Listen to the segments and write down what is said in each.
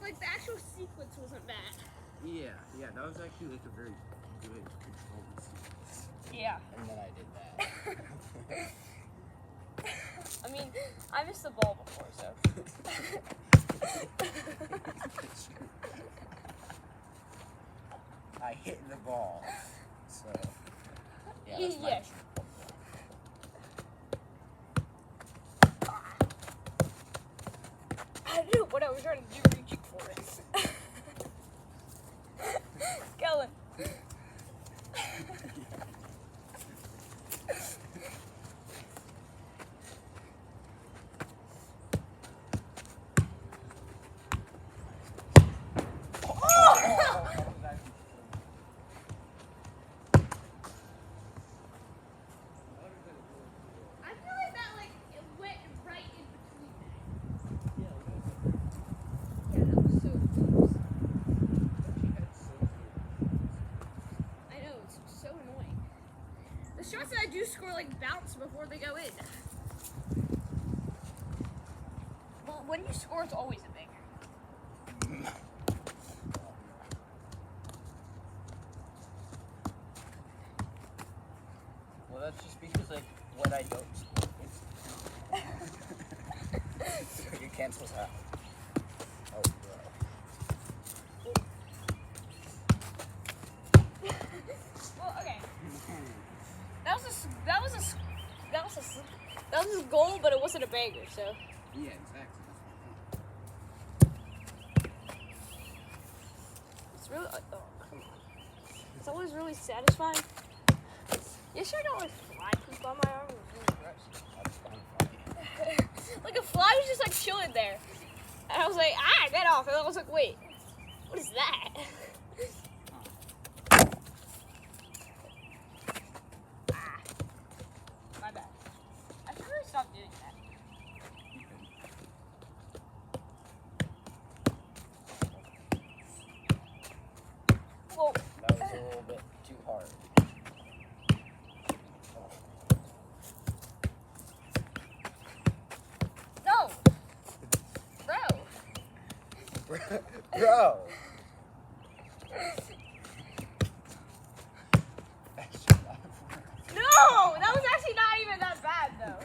like the actual sequence wasn't bad. Yeah, that was actually like a very good controlled sequence. Yeah. And then I did that. I mean, I missed the ball before, so. I hit the ball, so yeah. That's my Yes. I don't know what I was trying to do reaching for it. Kellen. Shots that I do score like bounce before they go in. Well, when you score, it's always a banger. Well, that's just because like what I don't score. It cancels out. Oh, bro. Well, okay. That was a goal, but it wasn't a banger, so. Yeah, exactly. It's really, it's always really satisfying. Yesterday I got like fly poop on my arm. It was really gross. That's kind of funny. Like a fly was just like chilling there, and I was like, get off! And I was like, wait, what is that? My bad. I should really stop doing that. Whoa. That was a little bit too hard. No! Bro! Bro! No! That was actually not even that bad, though.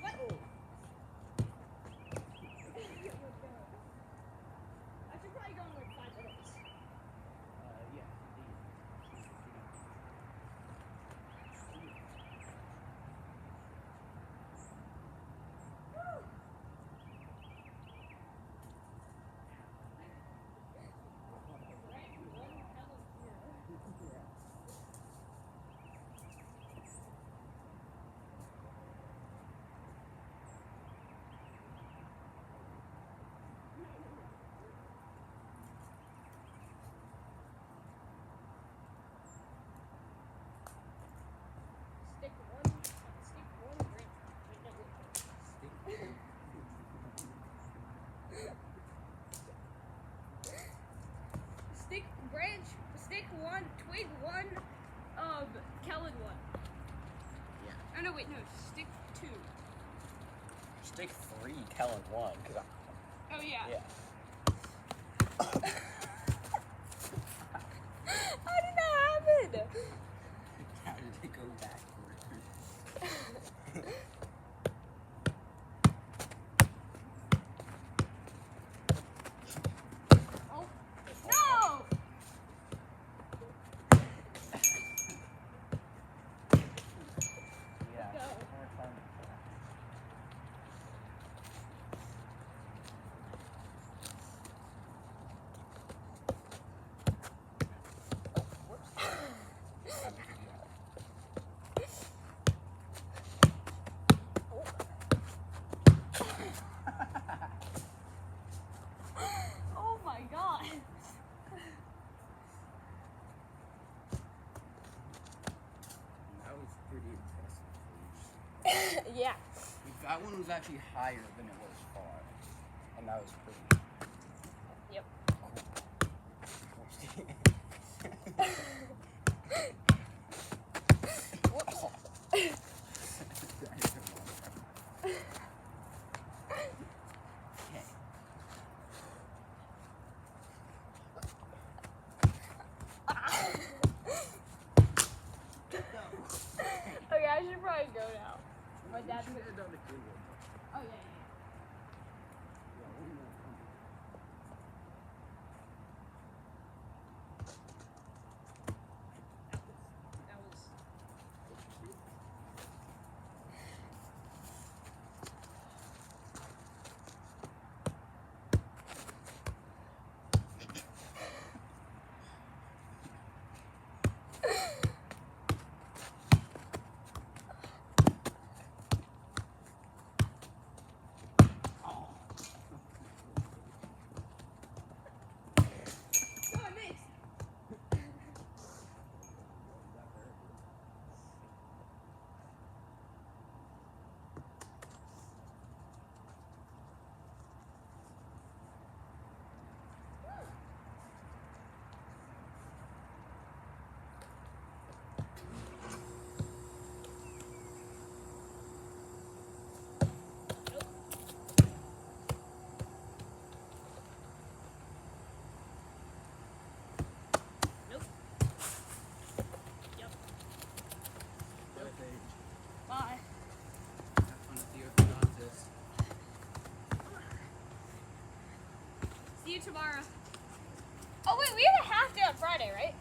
What? I should probably go in like 5 minutes. Yeah. Stick one, twig one, Kellen one. Yeah. Oh no, wait, no, stick 2. Stick 3, Kellen 1. Oh yeah. Yeah. How did that happen? How did it go backward? Oh no! Yeah. Go. Oh my god. That was pretty impressive. Yeah. That one was actually higher than it was far. And that was pretty. Yep. Whoops. head down to Greenwood. Oh, yeah. Yeah, one more. That was. Bye. Have fun with the orthodontist. See you tomorrow. Oh wait, we have a half day on Friday, right?